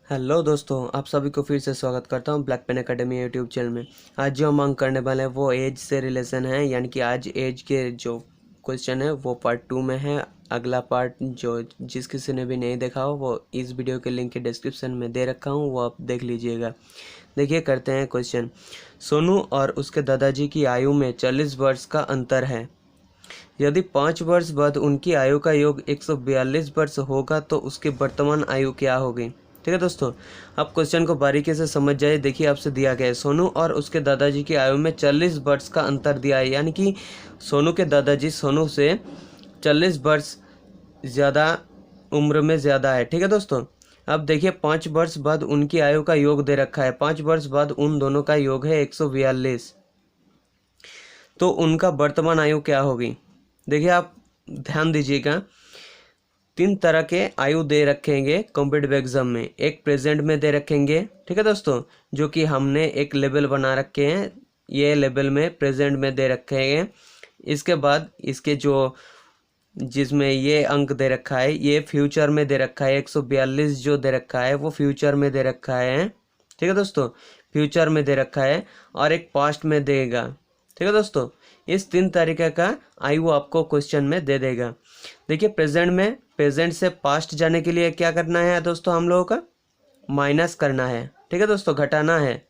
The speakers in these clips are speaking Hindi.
हेलो दोस्तों, आप सभी को फिर से स्वागत करता हूं black pen academy YouTube channel में। आज जो हम अंक करने वाले हैं वो एज से रिलेशन है, यानी कि आज एज के जो क्वेश्चन है वो पार्ट 2 में है। अगला पार्ट जो जिस किसी ने भी नहीं देखा हो वो इस वीडियो के लिंक के डिस्क्रिप्शन में दे रखा हूँ, वो आप देख लीजिएगा। देखिए, करते हैं क्वेश्चन। सोनू और उसके दादाजी की आयु में 40 वर्ष का अंतर है। यदि 5 वर्ष बाद उनकी आयु का योग 142 वर्ष होगा तो उसकी वर्तमान आयु क्या होगी। ठीक है दोस्तों, आप क्वेश्चन को बारीकी से समझ जाइए। देखिए, आपसे दिया गया है सोनू और उसके दादाजी की आयु में 40 वर्ष का अंतर दिया है, यानी कि सोनू के दादाजी सोनू से 40 वर्ष ज़्यादा उम्र में ज़्यादा है। ठीक है दोस्तों, अब देखिए 5 वर्ष बाद उनकी आयु का योग दे रखा है। 5 वर्ष बाद उन दोनों का योग है 142, तो उनका वर्तमान आयु क्या होगी। देखिए, आप ध्यान दीजिएगा। 3 तरह के आयु दे रखेंगे कॉम्पिटिटिव एग्जाम में। एक प्रेजेंट में दे रखेंगे, ठीक है दोस्तों, जो कि हमने एक लेवल बना रखे हैं, ये लेवल में प्रेजेंट में दे रखे हैं। इसके बाद इसके जो जिसमें ये अंक दे रखा है ये फ्यूचर में दे रखा है। 142 जो दे रखा है वो फ्यूचर में दे रखा है। ठीक है दोस्तों, फ्यूचर में दे रखा है और एक पास्ट में देगा। ठीक है दोस्तों, इस 3 तरीके का आयु आपको क्वेश्चन में दे देगा। देखिए, प्रेजेंट में प्रेजेंट से पास्ट जाने के लिए क्या करना है दोस्तों, हम लोगों का माइनस करना है। ठीक है दोस्तों, घटाना है।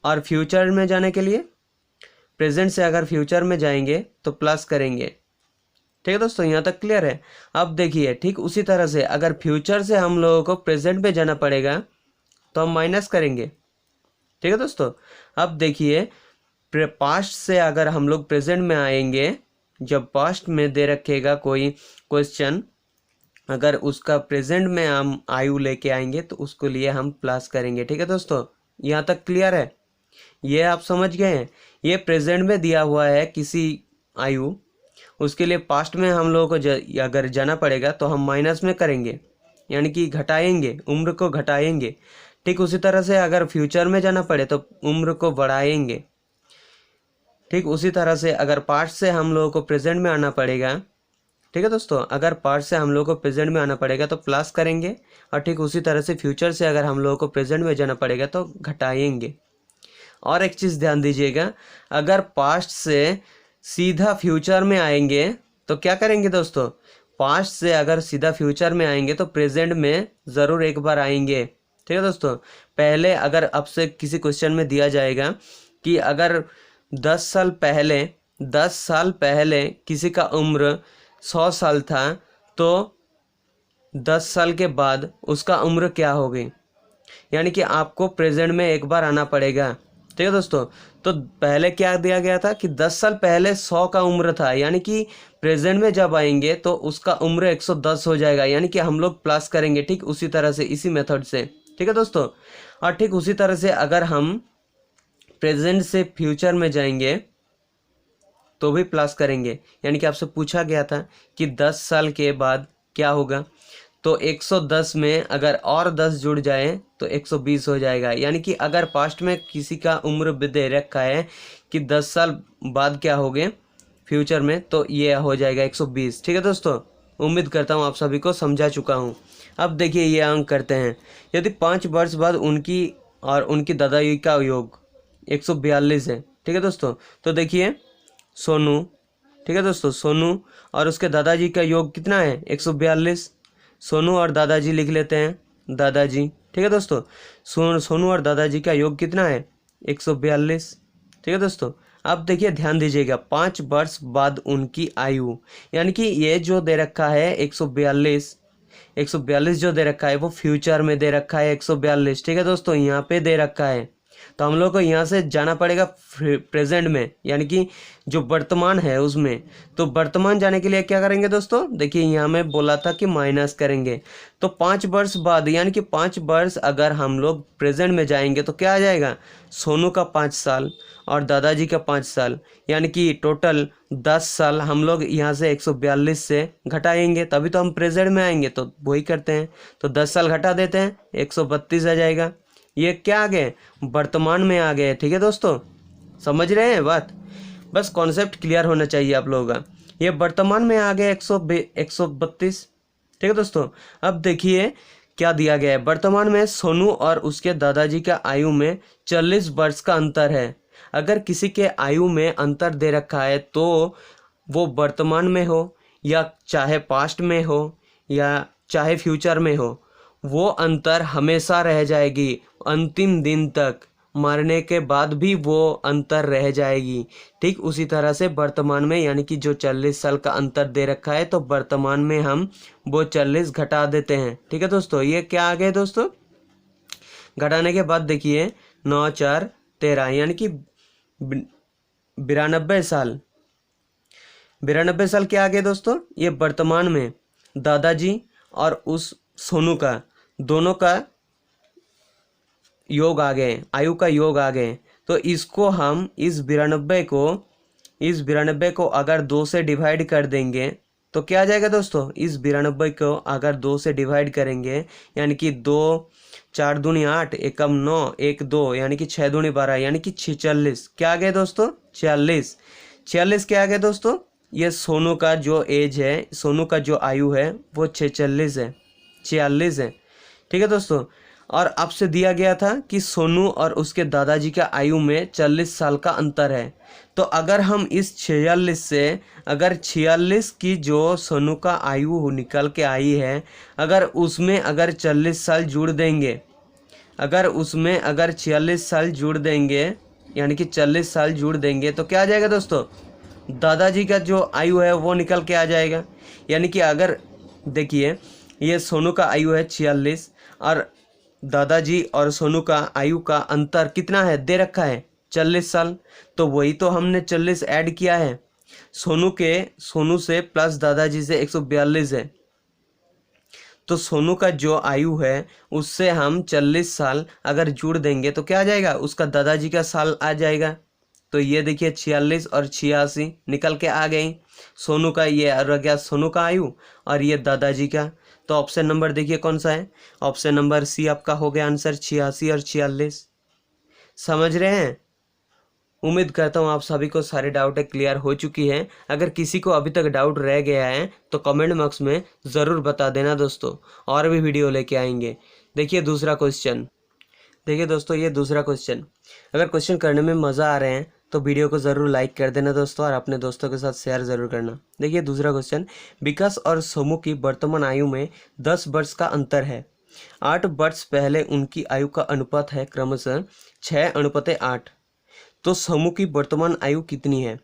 और फ्यूचर में जाने के लिए प्रेजेंट से अगर फ्यूचर में जाएंगे तो प्लस करेंगे। ठीक है दोस्तों, यहाँ तक क्लियर है। अब देखिए, ठीक उसी तरह से अगर फ्यूचर से हम लोगों को प्रेजेंट में जाना पड़ेगा तो हम माइनस करेंगे। ठीक है दोस्तों, अब देखिए पास्ट से अगर हम लोग प्रेजेंट में आएंगे, जब पास्ट में दे रखेगा कोई क्वेश्चन, अगर उसका प्रेजेंट में हम आयु लेके आएंगे तो उसको लिए हम प्लस करेंगे। ठीक है दोस्तों, यहाँ तक क्लियर है, ये आप समझ गए हैं। ये प्रेजेंट में दिया हुआ है किसी आयु, उसके लिए पास्ट में हम लोगों को अगर जाना पड़ेगा तो हम माइनस में करेंगे, यानी कि घटाएंगे, उम्र को घटाएंगे। ठीक उसी तरह से अगर फ्यूचर में जाना पड़े तो उम्र को बढ़ाएंगे। ठीक उसी तरह से अगर पास्ट से हम लोगों को प्रेजेंट में आना पड़ेगा, ठीक है दोस्तों, अगर पास्ट से हम लोगों को प्रेजेंट में आना पड़ेगा तो प्लस करेंगे। और ठीक उसी तरह से फ्यूचर से अगर हम लोगों को प्रेजेंट में जाना पड़ेगा तो घटाएंगे। और एक चीज़ ध्यान दीजिएगा, अगर पास्ट से सीधा फ्यूचर में आएंगे तो क्या करेंगे दोस्तों, पास्ट से अगर सीधा फ्यूचर में आएंगे तो प्रेजेंट में ज़रूर एक बार आएंगे। ठीक है दोस्तों, पहले अगर आपसे किसी क्वेश्चन में दिया जाएगा कि अगर 10 साल पहले किसी का उम्र 100 साल था तो 10 साल के बाद उसका उम्र क्या होगी, यानी कि आपको प्रेजेंट में एक बार आना पड़ेगा। ठीक है दोस्तों, तो पहले क्या दिया गया था कि 10 साल पहले 100 का उम्र था, यानी कि प्रेजेंट में जब आएंगे तो उसका उम्र 110 हो जाएगा, यानी कि हम लोग प्लस करेंगे। ठीक उसी तरह से, इसी मेथड से। ठीक है दोस्तों, और ठीक उसी तरह से अगर हम प्रेजेंट से फ्यूचर में जाएंगे तो भी प्लस करेंगे, यानी कि आपसे पूछा गया था कि 10 साल के बाद क्या होगा, तो 110 में अगर और 10 जुड़ जाए तो 120 हो जाएगा। यानी कि अगर पास्ट में किसी का उम्र दे रखा है कि 10 साल बाद क्या होगे फ्यूचर में, तो ये हो जाएगा 120। ठीक है दोस्तों, उम्मीद करता हूँ आप सभी को समझा चुका हूँ। अब देखिए, ये अंक करते हैं। यदि 5 वर्ष बाद उनकी और उनकी दादाजी का योग 142 है। ठीक है दोस्तों, तो देखिए सोनू, ठीक है दोस्तों, सोनू और उसके दादाजी का योग कितना है 142। सोनू और दादाजी लिख लेते हैं, दादाजी। ठीक है दोस्तों, सोनू और दादाजी का योग कितना है 142। ठीक है दोस्तों, अब देखिए ध्यान दीजिएगा, 5 वर्ष बाद उनकी आयु, यानी कि ये जो दे रखा है 142 जो दे रखा है वो फ्यूचर में दे रखा है 142। ठीक है दोस्तों, यहाँ पे दे रखा है, तो हम लोग को यहाँ से जाना पड़ेगा प्रेजेंट में, यानी कि जो वर्तमान है उसमें। तो वर्तमान जाने के लिए क्या करेंगे दोस्तों, देखिए यहाँ में बोला था कि माइनस करेंगे। तो 5 वर्ष बाद, यानी कि 5 वर्ष अगर हम लोग प्रेजेंट में जाएंगे तो क्या आ जाएगा, सोनू का 5 साल और दादाजी का 5 साल, यानी कि टोटल 10 साल हम लोग यहाँ से 142 से घटाएंगे, तभी तो हम प्रेजेंट में आएंगे। तो वही करते हैं, तो 10 साल घटा देते हैं, 132 आ जाएगा। ये क्या आ गए, वर्तमान में आ गए। ठीक है दोस्तों, समझ रहे हैं बात, बस कॉन्सेप्ट क्लियर होना चाहिए आप लोगों का। ये वर्तमान में आ गए 132। ठीक है दोस्तों, अब देखिए क्या दिया गया है, वर्तमान में सोनू और उसके दादाजी का आयु में 40 वर्ष का अंतर है। अगर किसी के आयु में अंतर दे रखा है तो वो वर्तमान में हो या चाहे पास्ट में हो या चाहे फ्यूचर में हो, वो अंतर हमेशा रह जाएगी, अंतिम दिन तक, मरने के बाद भी वो अंतर रह जाएगी। ठीक उसी तरह से वर्तमान में यानी कि जो 40 साल का अंतर दे रखा है तो वर्तमान में हम वो 40 घटा देते हैं। ठीक है दोस्तों, ये क्या आ गए दोस्तों, घटाने के बाद देखिए 9 4 13 यानी कि 92 साल। 92 साल क्या आ गए दोस्तों, ये वर्तमान में दादाजी और उस सोनू का दोनों का योग आ गए, आयु का योग आ गए। तो इसको हम इस 92 को अगर 2 से डिवाइड कर देंगे तो क्या आ जाएगा दोस्तों, इस 92 को अगर 2 से डिवाइड करेंगे यानी कि 2 4 दूनी 8 एकम 9 1 2 यानी कि 6 दूनी 12 यानी कि 46। क्या आ गए दोस्तों, 46 क्या आ गए दोस्तों, ये सोनू का जो एज है, सोनू का जो आयु है वो 46 है, 46 है। ठीक है दोस्तों, और आपसे दिया गया था कि सोनू और उसके दादाजी का आयु में 40 साल का अंतर है। तो अगर हम इस 46 से अगर 46 की जो सोनू का आयु निकल के आई है, अगर उसमें अगर 40 साल जोड़ देंगे, अगर उसमें अगर 46 साल जोड़ देंगे यानी कि 40 साल जोड़ देंगे तो क्या आ जाएगा दोस्तों, दादाजी का जो आयु है वो निकल के आ जाएगा। यानी कि अगर देखिए ये सोनू का आयु है 46 और दादाजी और सोनू का आयु का अंतर कितना है, दे रखा है 40 साल। तो वही तो हमने 40 ऐड किया है, सोनू से प्लस दादाजी से 142 है। तो सोनू का जो आयु है उससे हम 40 साल अगर जोड़ देंगे तो क्या आ जाएगा, उसका दादाजी का साल आ जाएगा। तो ये देखिए 46 और 86 निकल के आ गई, सोनू का ये आ गया सोनू का आयु और ये दादाजी का। तो ऑप्शन नंबर देखिए कौन सा है, ऑप्शन नंबर सी आपका हो गया आंसर, 86 और 46। समझ रहे हैं, उम्मीद करता हूँ आप सभी को सारे डाउट क्लियर हो चुकी हैं। अगर किसी को अभी तक डाउट रह गया है तो कमेंट बॉक्स में ज़रूर बता देना दोस्तों, और भी वीडियो लेके आएंगे। देखिए दूसरा क्वेश्चन, देखिए दोस्तों ये दूसरा क्वेश्चन, अगर क्वेश्चन करने में मज़ा आ रहे हैं तो वीडियो को ज़रूर लाइक कर देना दोस्तों और अपने दोस्तों के साथ शेयर ज़रूर करना। देखिए दूसरा क्वेश्चन, विकास और सोमू की वर्तमान आयु में 10 वर्ष का अंतर है। 8 वर्ष पहले उनकी आयु का अनुपात है क्रमशः 6:8। तो सोमू की वर्तमान आयु कितनी है।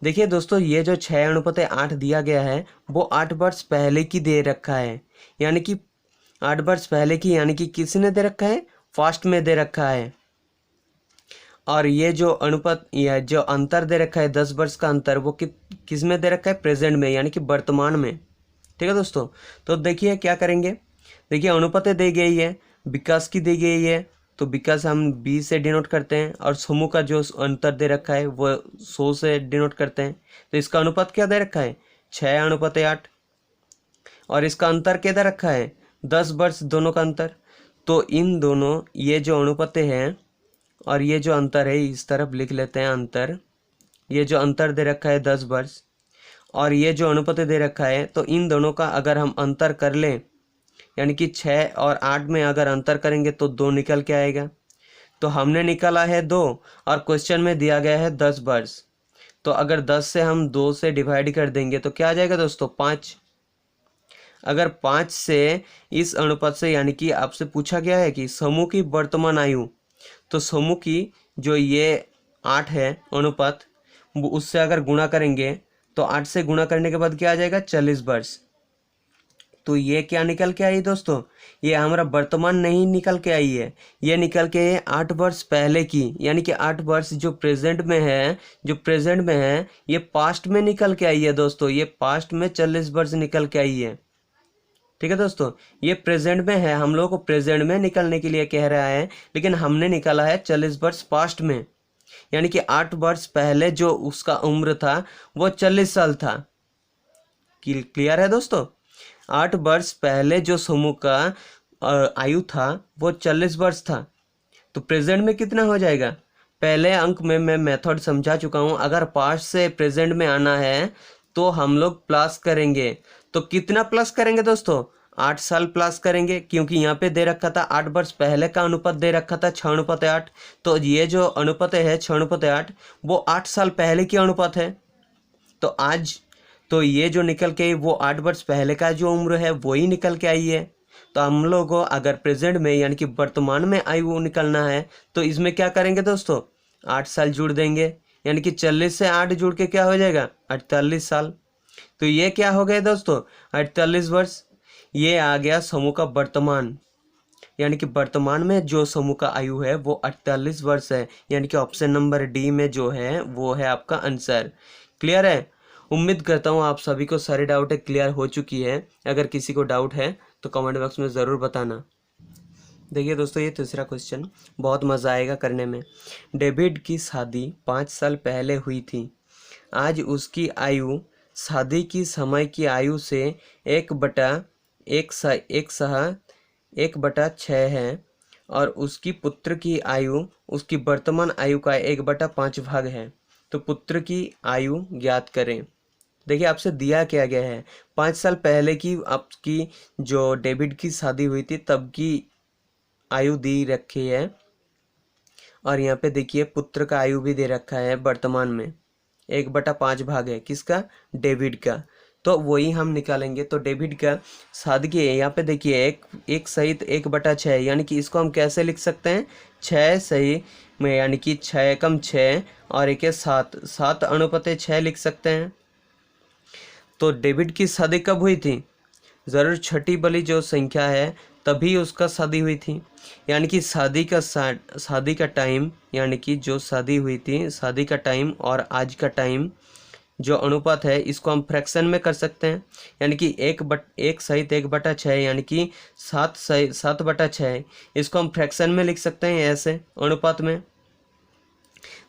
देखिए दोस्तों ये जो 6:8 दिया गया है वो 8 वर्ष पहले की दे रखा है, यानी कि 8 वर्ष पहले की, यानी कि किसने दे रखा है, फास्ट में दे रखा है। और ये जो अनुपात या जो अंतर दे रखा है 10 वर्ष का अंतर, वो किस में दे रखा है, प्रेजेंट में यानी कि वर्तमान में। ठीक है दोस्तों, तो देखिए क्या करेंगे, देखिए अनुपात दी गई है, विकास की दी गई है तो विकास हम 20 से डिनोट करते हैं और सोमू का जो अंतर दे रखा है वो 100 से डिनोट करते हैं। तो इसका अनुपात क्या दे रखा है, 6:8 और इसका अंतर क्या दे रखा है, 10 वर्ष दोनों का अंतर। तो इन दोनों ये जो अनुपात हैं और ये जो अंतर है इस तरफ लिख लेते हैं अंतर, ये जो अंतर दे रखा है 10 वर्ष और ये जो अनुपात दे रखा है, तो इन दोनों का अगर हम अंतर कर लें यानी कि 6 और 8 में अगर अंतर करेंगे तो 2 निकल के आएगा। तो हमने निकाला है 2 और क्वेश्चन में दिया गया है 10 वर्ष। तो अगर 10 से हम 2 से डिवाइड कर देंगे तो क्या आ जाएगा दोस्तों, 5। अगर 5 से इस अनुपात से, यानी कि आपसे पूछा गया है कि समूह की वर्तमान आयु, तो समूह की जो ये 8 है अनुपात, उससे अगर गुणा करेंगे तो 8 से गुणा करने के बाद क्या आ जाएगा, 40 वर्ष। तो ये क्या निकल के आई दोस्तों, ये हमारा वर्तमान नहीं निकल के आई है, ये निकल के 8 वर्ष पहले की, यानी कि 8 वर्ष जो प्रेजेंट में है, ये पास्ट में निकल के आई है दोस्तों, ये पास्ट में 40 वर्ष निकल के आई है। ठीक है दोस्तों, ये प्रेजेंट में है, हम लोगों को प्रेजेंट में निकलने के लिए कह रहा है, लेकिन हमने निकाला है 40 वर्ष पास्ट में, यानी कि 8 वर्ष पहले जो उसका उम्र था वो 40 साल था। क्लियर है दोस्तों, 8 वर्ष पहले जो समूह का आयु था वो 40 वर्ष था। तो प्रेजेंट में कितना हो जाएगा, पहले अंक में मैं मेथड समझा चुका हूँ। अगर पास्ट से प्रेजेंट में आना है तो हम लोग प्लस करेंगे, तो कितना प्लस करेंगे दोस्तों, 8 साल प्लस करेंगे, क्योंकि यहाँ पे दे रखा था 8 वर्ष पहले का अनुपात दे रखा था 6:8। तो ये जो अनुपात है 6:8 वो 8 साल पहले की अनुपात है। तो आज तो ये जो निकल के वो 8 वर्ष पहले का जो उम्र है वही निकल के आई है। तो हम लोग को अगर प्रेजेंट में यानी कि वर्तमान में आयु निकलना है तो इसमें क्या करेंगे दोस्तों, 8 साल जुड़ देंगे, यानी कि 40 से 8 जुड़ के क्या हो जाएगा 48 साल। तो ये क्या हो गया दोस्तों 48 वर्ष। ये आ गया समूह का वर्तमान, यानी कि वर्तमान में जो समूह का आयु है वो 48 वर्ष है, यानी कि ऑप्शन नंबर डी में जो है वो है आपका आंसर। क्लियर है। उम्मीद करता हूँ आप सभी को सारे डाउट क्लियर हो चुकी है। अगर किसी को डाउट है तो कमेंट बॉक्स में ज़रूर बताना। देखिए दोस्तों, ये तीसरा क्वेश्चन बहुत मज़ा आएगा करने में। डेविड की शादी 5 साल पहले हुई थी। आज उसकी आयु शादी की समय की आयु से 1/6 है और उसकी पुत्र की आयु उसकी वर्तमान आयु का 1/5 भाग है। तो पुत्र की आयु ज्ञात करें। देखिए आपसे दिया क्या गया है, 5 साल पहले की आपकी जो डेविड की शादी हुई थी तब की आयु दी रखी है, और यहाँ पे देखिए पुत्र का आयु भी दे रखा है वर्तमान में 1/5 भाग है किसका, डेविड का। तो वही हम निकालेंगे। तो डेविड का शादी की यहाँ पे देखिए एक सहित 1/6, यानी कि इसको हम कैसे लिख सकते हैं, 6 सही में, यानी कि 6 कम 6 और 1 7 अनुपात 6 लिख सकते हैं। तो डेविड की शादी कब हुई थी, ज़रूर छठी वाली जो संख्या है तभी उसका शादी हुई थी, यानी कि शादी का टाइम, यानी कि जो शादी हुई थी शादी का टाइम और आज का टाइम जो अनुपात है इसको हम फ्रैक्शन में कर सकते हैं, यानी कि 1 सहित 1/6, यानी कि 7/6, इसको हम फ्रैक्शन में लिख सकते हैं ऐसे अनुपात में।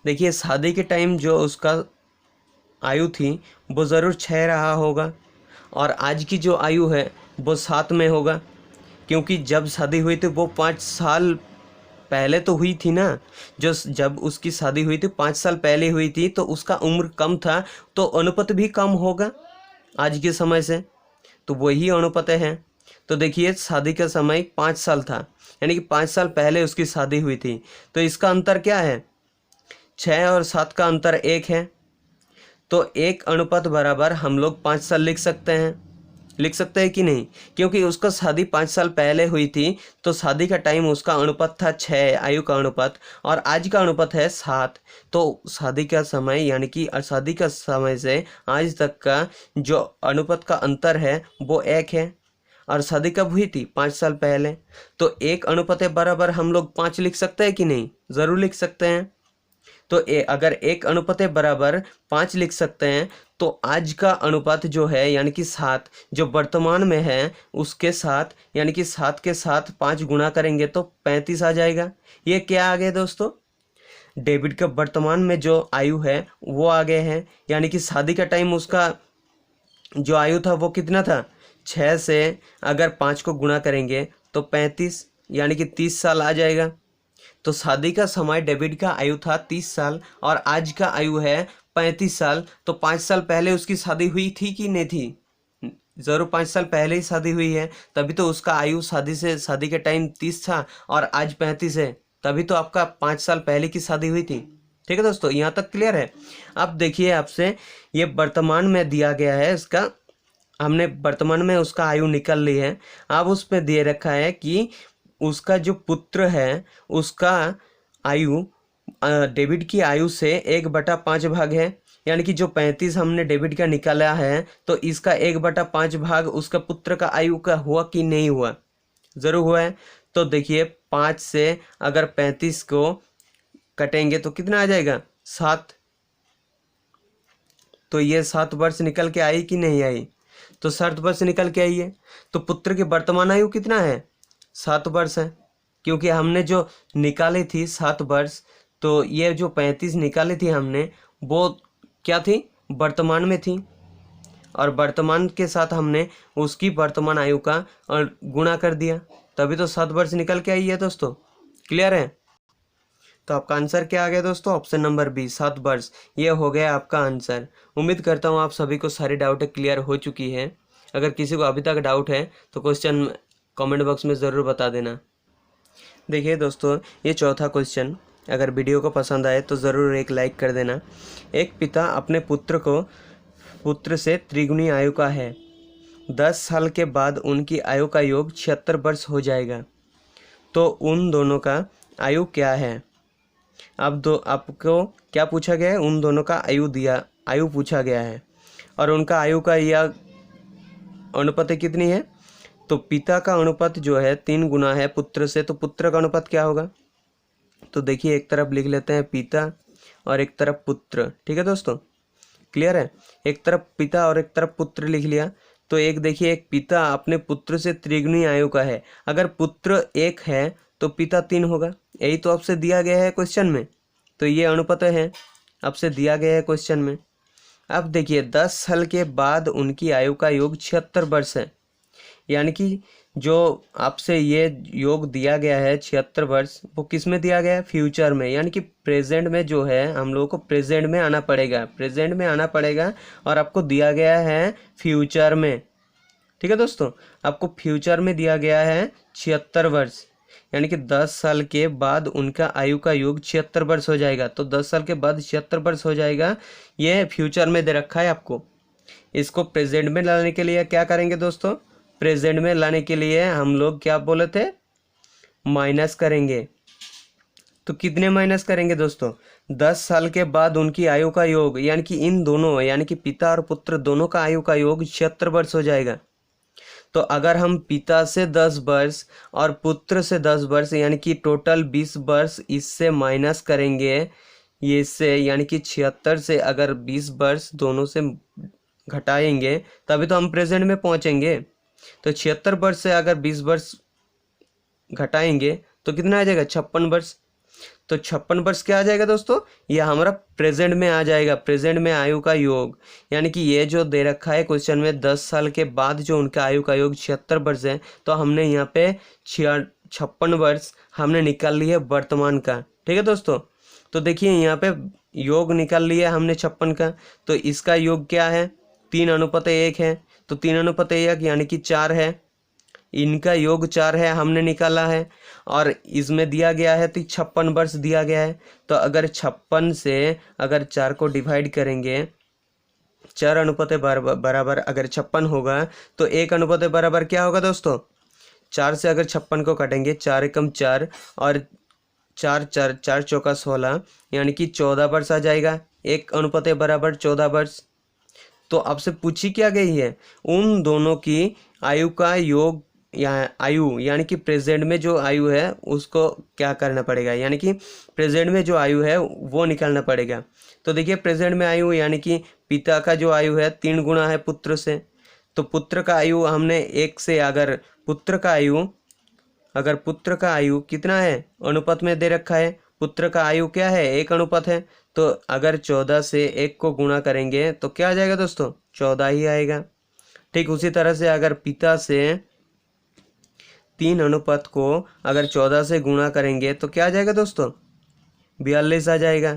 देखिए शादी के टाइम जो उसका आयु थी वो ज़रूर 6 रहा होगा, और आज की जो आयु है वो 7 में होगा, क्योंकि जब शादी हुई थी वो 5 साल पहले तो हुई थी ना। जो जब उसकी शादी हुई थी 5 साल पहले हुई थी तो उसका उम्र कम था, तो अनुपात भी कम होगा आज के समय से, तो वही अनुपात है। तो देखिए शादी का समय 5 साल था, यानी कि 5 साल पहले उसकी शादी हुई थी। तो इसका अंतर क्या है, 6 और 7 का अंतर 1 है। तो 1 अनुपात बराबर हम लोग 5 साल लिख सकते हैं कि नहीं, क्योंकि उसका शादी 5 साल पहले हुई थी तो शादी का टाइम उसका अनुपात था 6 आयु का अनुपात, और आज का अनुपात है 7। तो शादी का समय यानी कि शादी का समय से आज तक का जो अनुपात का अंतर है वो 1 है, और शादी कब हुई थी 5 साल पहले। तो 1 अनुपात बराबर हम लोग 5 लिख सकते हैं कि नहीं, ज़रूर लिख सकते हैं। तो अगर 1 अनुपात बराबर 5 लिख सकते हैं तो आज का अनुपात जो है यानी कि 7 जो वर्तमान में है उसके साथ, यानी कि 7 के साथ 5 गुणा करेंगे तो 35 आ जाएगा। ये क्या आ गया दोस्तों, डेविड का वर्तमान में जो आयु है वो आ गए हैं, यानी कि शादी का टाइम उसका जो आयु था वो कितना था, 6 से अगर 5 को गुणा करेंगे तो 35, यानी कि 30 साल आ जाएगा। तो शादी का समय डेविड का आयु था 30 साल और आज का आयु है 35 साल। तो 5 साल पहले उसकी शादी हुई थी कि नहीं थी, ज़रूर 5 साल पहले ही शादी हुई है, तभी तो उसका आयु शादी के टाइम 30 था और आज 35 है, तभी तो आपका 5 साल पहले की शादी हुई थी। ठीक है दोस्तों, यहाँ तक क्लियर है। अब देखिए आपसे ये वर्तमान में दिया गया है, इसका हमने वर्तमान में उसका आयु निकल ली है। अब उस पर दे रखा है कि उसका जो पुत्र है उसका आयु डेविड की आयु से 1/5 भाग है, यानी कि जो 35 हमने डेविड का निकाला है तो इसका 1/5 भाग उसका पुत्र का आयु का हुआ कि नहीं हुआ, ज़रूर हुआ है। तो देखिए 5 से अगर 35 को कटेंगे तो कितना आ जाएगा, 7। तो ये 7 वर्ष निकल के आई कि नहीं आई, तो 7 वर्ष निकल के आई है। तो पुत्र की वर्तमान आयु कितना है, 7 वर्ष है, क्योंकि हमने जो निकाली थी 7 वर्ष, तो ये जो 35 निकाली थी हमने वो क्या थी, वर्तमान में थी, और वर्तमान के साथ हमने उसकी वर्तमान आयु का और गुणा कर दिया, तभी तो 7 वर्ष निकल के आई है दोस्तों। क्लियर है। तो आपका आंसर क्या आ गया दोस्तों, ऑप्शन नंबर बी 7 वर्ष, ये हो गया आपका आंसर। उम्मीद करता हूँ आप सभी को सारी डाउट क्लियर हो चुकी है। अगर किसी को अभी तक डाउट है तो क्वेश्चन कमेंट बॉक्स में ज़रूर बता देना। देखिए दोस्तों, ये चौथा क्वेश्चन, अगर वीडियो को पसंद आए तो ज़रूर एक लाइक कर देना। एक पिता अपने पुत्र से त्रिगुणी आयु का है। 10 साल के बाद उनकी आयु का योग 76 वर्ष हो जाएगा, तो उन दोनों का आयु क्या है? आपको क्या पूछा गया है? उन दोनों का आयु पूछा गया है, और उनका आयु का यह अनुपात कितनी है? तो पिता का अनुपात जो है 3 गुना है पुत्र से, तो पुत्र का अनुपात क्या होगा? तो देखिए, एक तरफ लिख लेते हैं पिता और एक तरफ पुत्र। ठीक है दोस्तों, क्लियर है? एक तरफ पिता और एक तरफ पुत्र लिख लिया। तो एक देखिए, एक पिता अपने पुत्र से त्रिगुणी आयु का है। अगर पुत्र 1 है तो पिता 3 होगा। यही तो आपसे दिया गया है क्वेश्चन में, तो ये अनुपात है, आपसे दिया गया है क्वेश्चन में। अब देखिए, 10 साल के बाद उनकी आयु का योग 76 वर्ष है, यानी कि जो आपसे ये योग दिया गया है 76 वर्ष, वो किस में दिया गया है? फ्यूचर में, यानी कि प्रेजेंट में जो है, हम लोगों को प्रेजेंट में आना पड़ेगा, और आपको दिया गया है फ्यूचर में। ठीक है दोस्तों, आपको फ्यूचर में दिया गया है 76 वर्ष, यानी कि 10 साल के बाद उनका आयु का योग 76 वर्ष हो जाएगा। तो 10 साल के बाद 76 वर्ष हो जाएगा, ये फ्यूचर में दे रखा है आपको। इसको प्रेजेंट में लाने के लिए क्या करेंगे दोस्तों? प्रेजेंट में लाने के लिए हम लोग क्या बोले थे? माइनस करेंगे। तो कितने माइनस करेंगे दोस्तों? 10 साल के बाद उनकी आयु का योग, यानी कि इन दोनों, यानी कि पिता और पुत्र दोनों का आयु का योग 76 वर्ष हो जाएगा। तो अगर हम पिता से 10 वर्ष और पुत्र से 10 वर्ष, यानी कि टोटल 20 वर्ष इससे माइनस करेंगे, ये से, यानी कि 76 से अगर 20 वर्ष दोनों से घटाएंगे तभी तो हम प्रेजेंट में पहुंचेंगे। तो 76 वर्ष से अगर 20 वर्ष घटाएंगे तो कितना आ जाएगा? 56 वर्ष। तो 56 वर्ष क्या आ जाएगा दोस्तों? यह हमारा प्रेजेंट में आ जाएगा, प्रेजेंट में आयु का योग। यानी कि ये जो दे रखा है क्वेश्चन में 10 साल के बाद जो उनका आयु का योग 76 वर्ष है, तो हमने यहाँ पे 56 वर्ष हमने निकाल लिया वर्तमान का। ठीक है दोस्तों, तो देखिए यहाँ पे योग निकाल लिया हमने 56 का, तो इसका योग क्या है? 3:1 है। तो 3:1 यानी कि 4 है, इनका योग 4 है, हमने निकाला है, और इसमें दिया गया है तो 56 वर्ष दिया गया है। तो अगर 56 से अगर 4 को डिवाइड करेंगे, 4 बराबर अगर 56 होगा, तो 1 बराबर क्या होगा दोस्तों? 4 से अगर 56 को काटेंगे, 4 एकम 4 और 4 चौका 16, यानी कि 14 वर्ष आ जाएगा। 1 बराबर 14 वर्ष। तो आपसे पूछी क्या गई है? उन दोनों की आयु का योग, या आयु यानी कि प्रेजेंट में जो आयु है उसको क्या करना पड़ेगा, यानी कि प्रेजेंट में जो आयु है वो निकालना पड़ेगा। तो देखिए, प्रेजेंट में आयु यानी कि पिता का जो आयु है 3 गुना है पुत्र से, तो पुत्र का आयु हमने 1 से, अगर पुत्र का आयु कितना है? अनुपात में दे रखा है, पुत्र का आयु क्या है? 1 अनुपात है। तो अगर 14 से 1 को गुणा करेंगे तो क्या आ जाएगा दोस्तों? 14 ही आएगा। ठीक उसी तरह से अगर पिता से 3 अनुपात को अगर 14 से गुणा करेंगे तो क्या आ जाएगा दोस्तों? 42 आ जाएगा।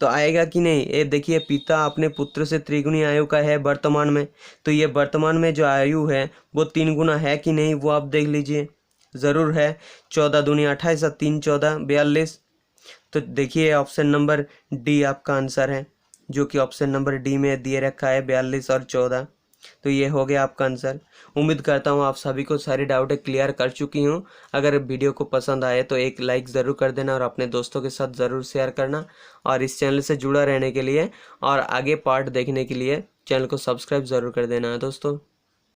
तो आएगा कि नहीं? ये देखिए, पिता अपने पुत्र से त्रिगुणी आयु का है वर्तमान में, तो ये वर्तमान में जो आयु है वो 3 गुना है कि नहीं, वो आप देख लीजिए। ज़रूर है। 14 दूनी 28, 3 14 42। तो देखिए, ऑप्शन नंबर डी आपका आंसर है, जो कि ऑप्शन नंबर डी में दिए रखा है 42 और 14। तो ये हो गया आपका आंसर। उम्मीद करता हूँ आप सभी को सारी डाउटें क्लियर कर चुकी हूँ। अगर वीडियो को पसंद आए तो एक लाइक ज़रूर कर देना और अपने दोस्तों के साथ ज़रूर शेयर करना, और इस चैनल से जुड़ा रहने के लिए और आगे पार्ट देखने के लिए चैनल को सब्सक्राइब ज़रूर कर देना दोस्तों।